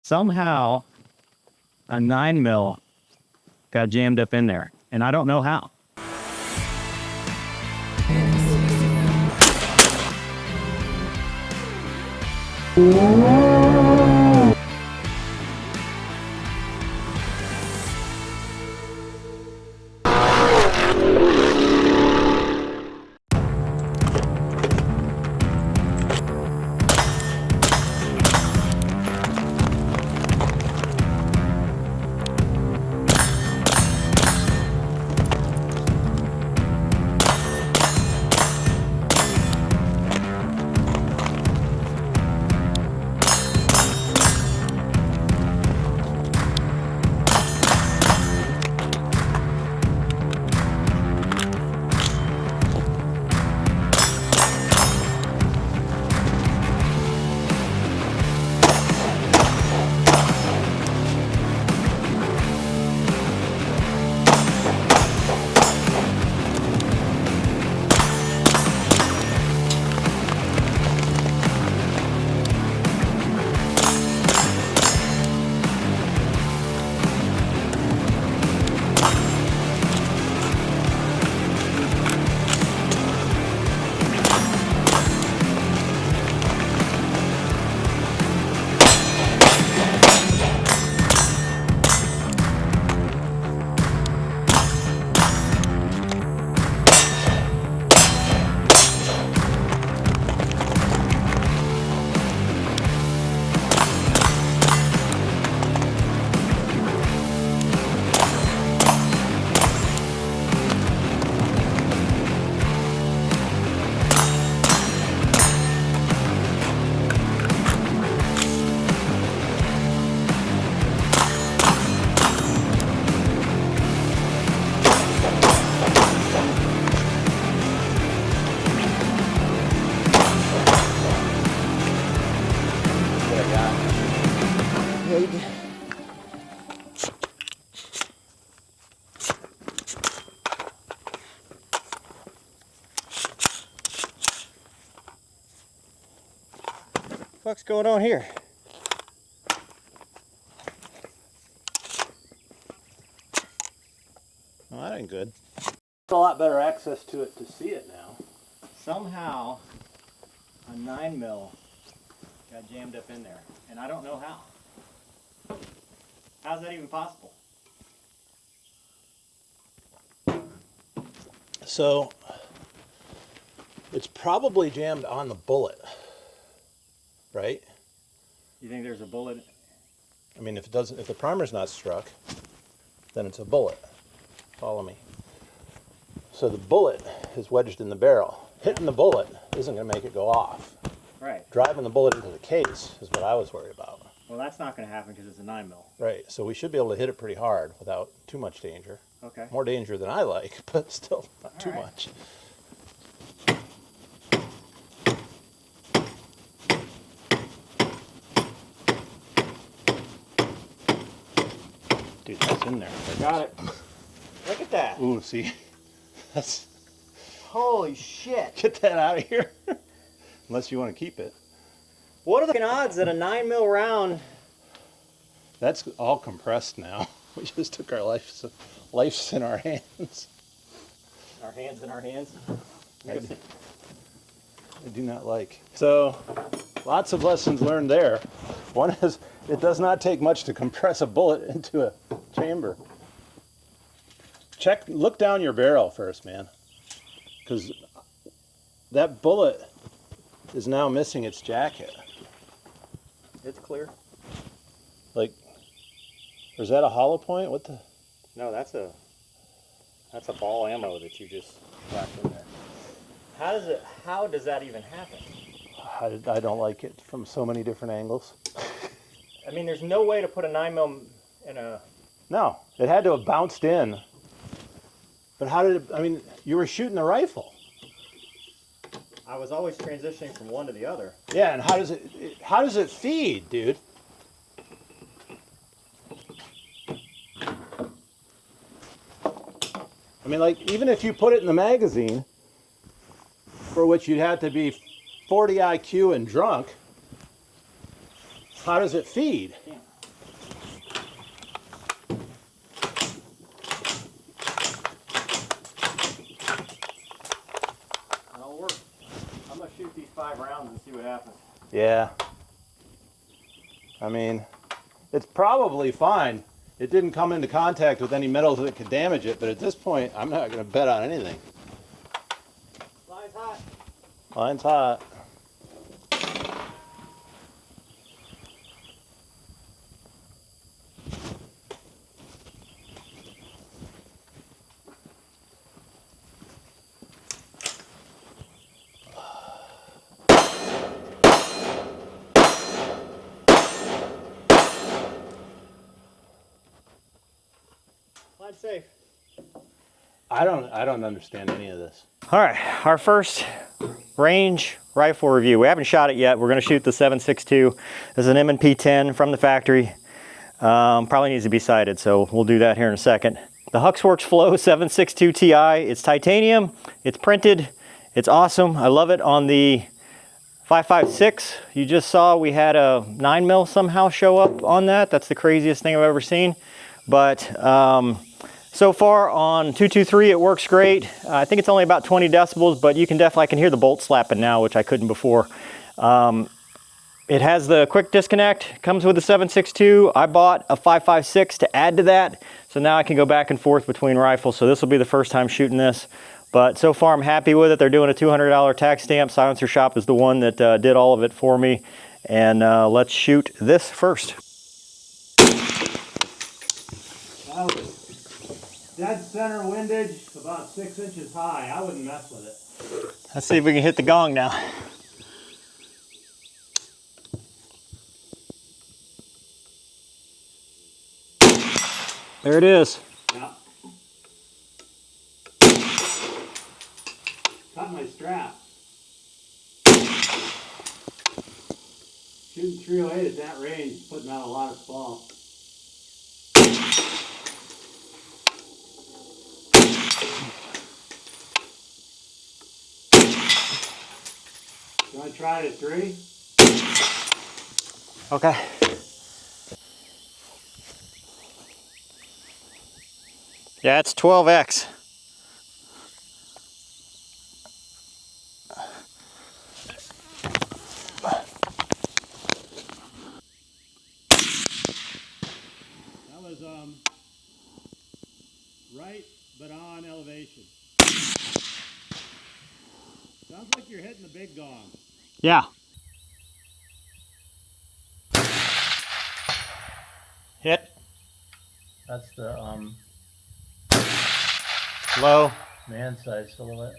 Somehow a 9mm got jammed up in there, and I don't know how. What's going on here? Well, that ain't good. A lot better access to it to see it now. Somehow a 9mm got jammed up in there, and I don't know how. How's that even possible? So it's probably jammed on the bullet, right? You think there's a bullet? I mean, if the primer's not struck, then it's a bullet. Follow me. So the bullet is wedged in the barrel. Hitting the bullet isn't going to make it go off. Right. Driving the bullet into the case is what I was worried about. Well, that's not going to happen because it's a 9mm. Right. So we should be able to hit it pretty hard without too much danger. Okay. More danger than I like, but still not too much. Dude, that's in there. I got it. Look at that. Ooh, see? That's... Holy shit. Get that out of here. Unless you want to keep it. What are the odds that a 9mm round... That's all compressed now. We just took our life's in our hands. Our hands in our hands? I do not like. So, lots of lessons learned there. One is, it does not take much to compress a bullet into a chamber. Look down your barrel first, man. Because that bullet is now missing its jacket. It's clear. Like, or is that a hollow point? What the? No, that's a ball ammo that you just whacked in there. How does that even happen? I don't like it from so many different angles. I mean, there's no way to put a 9mm in a... No, it had to have bounced in. But how did it, I mean, you were shooting the rifle. I was always transitioning from one to the other. Yeah, and how does it feed, dude? I mean, like, even if you put it in the magazine, for which you'd have to be 40 IQ and drunk, how does it feed? 5 rounds and see what happens. Yeah. I mean, it's probably fine. It didn't come into contact with any metals that could damage it, but at this point, I'm not going to bet on anything. Line's hot. Line's hot. Line's safe. I don't understand any of this. All right, our first range rifle review. We haven't shot it yet. We're going to shoot the 7.62. This is an M&P-10 from the factory. Probably needs to be sighted, so we'll do that here in a second. The HUXWRX FLOW 7.62 Ti. It's titanium. It's printed. It's awesome. I love it. On the 5.56, you just saw we had a 9mm somehow show up on that. That's the craziest thing I've ever seen. But so far on 223 it works great. I think it's only about 20 decibels, but you can definitely, I can hear the bolt slapping now, which I couldn't before. It has the quick disconnect, comes with a 7.62. I bought a 5.56 to add to that, so now I can go back and forth between rifles. So this will be the first time shooting this, but so far I'm happy with it. They're doing a $200 tax stamp. Silencer Shop is the one that did all of it for me. And let's shoot this first. Dead center windage, about 6 inches high. I wouldn't mess with it. Let's see if we can hit the gong now. There it is. Yeah. Cut my strap. Shooting 308 at that range, putting out a lot of ball. You want to try it at 3? Okay. Yeah, it's 12X. That was right but on elevation. Sounds like you're hitting the big gong. Yeah. Hit. That's the Low. man size silhouette.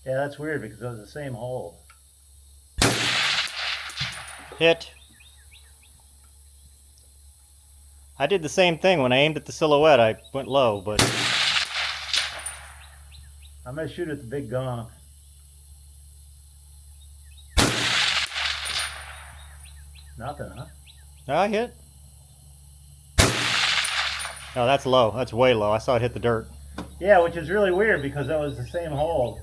Yeah, that's weird because it was the same hole. Hit. I did the same thing when I aimed at the silhouette. I went low, but I'm gonna shoot at the big gong. Nothing, huh? I hit. No, that's low. That's way low. I saw it hit the dirt. Yeah, which is really weird because that was the same hole,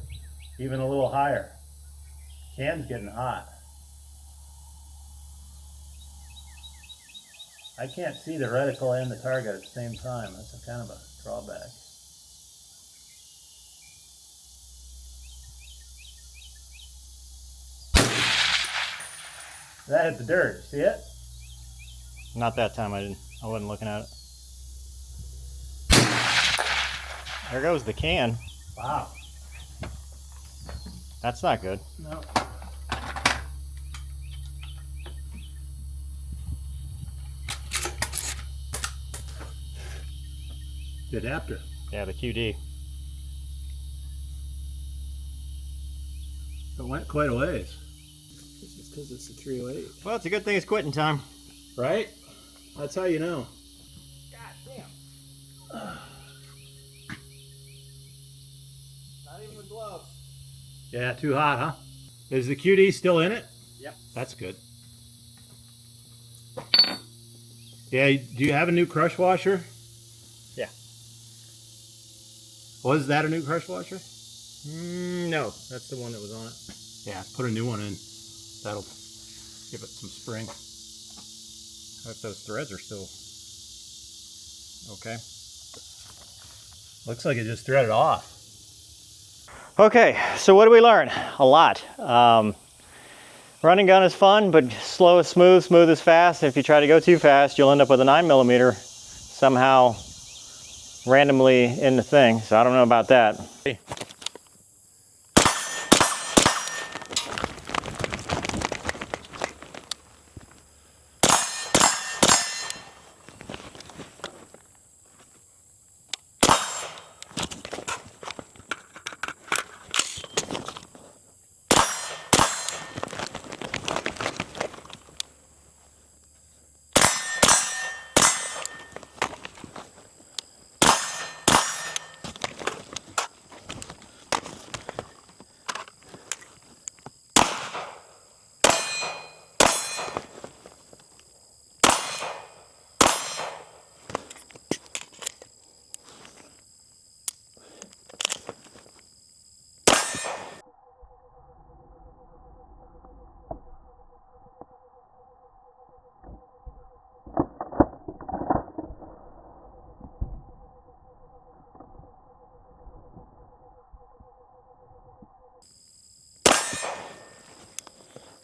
even a little higher. Can's getting hot. I can't see the reticle and the target at the same time. That's a kind of a drawback. That hit the dirt. See it? Not that time. I wasn't looking at it. There goes the can. Wow. That's not good. No. The adapter. Yeah, the QD. It went quite a ways. It's just because it's a 308. Well, it's a good thing it's quitting time. Right? That's how you know. God damn. Not even with gloves. Yeah, too hot, huh? Is the QD still in it? Yep. That's good. Yeah, do you have a new crush washer? Yeah. Was that a new crush washer? No, that's the one that was on it. Yeah, put a new one in. That'll give it some spring. If those threads are still okay. Looks like it just threaded off. Okay, so what did we learn? A lot. Running gun is fun, but slow is smooth, smooth is fast. If you try to go too fast, you'll end up with a 9mm somehow randomly in the thing. So I don't know about that.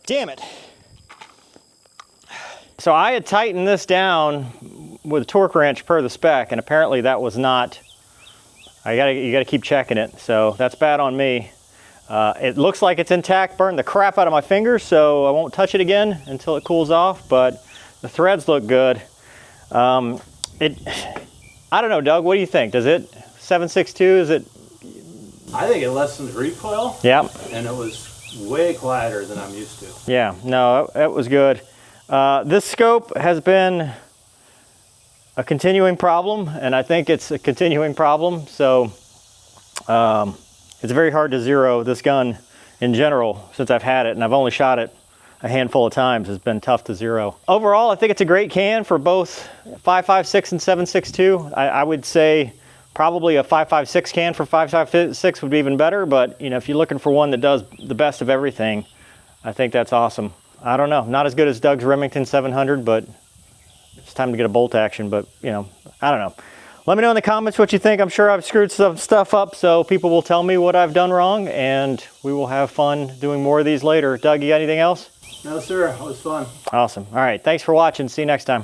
Damn it. So I had tightened this down with a torque wrench per the spec, and apparently that was not, you gotta keep checking it. So that's bad on me. It looks like it's intact, burned the crap out of my fingers, so I won't touch it again until it cools off, but the threads look good. I don't know, Doug, what do you think? Does it, 762, is it? I think it lessens recoil. Yeah. And it was way quieter than I'm used to. Yeah, no, it was good. This scope has been a continuing problem, and I think it's a continuing problem. So it's very hard to zero this gun in general since I've had it, and I've only shot it a handful of times. It's been tough to zero. Overall, I think it's a great can for both 5.56 and 7.62. I would say probably a 5.56 can for 5.56 would be even better, but you know, if you're looking for one that does the best of everything, I think that's awesome. I don't know, not as good as Doug's Remington 700, but it's time to get a bolt action, but you know, I don't know. Let me know in the comments what you think. I'm sure I've screwed some stuff up, so people will tell me what I've done wrong, and we will have fun doing more of these later. Doug, you got anything else? No, sir, it was fun. Awesome. All right, thanks for watching. See you next time.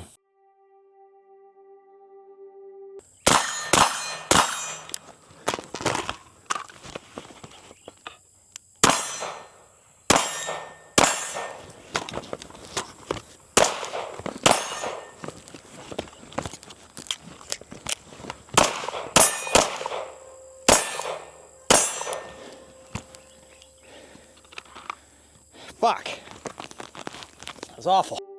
Fuck. That was awful.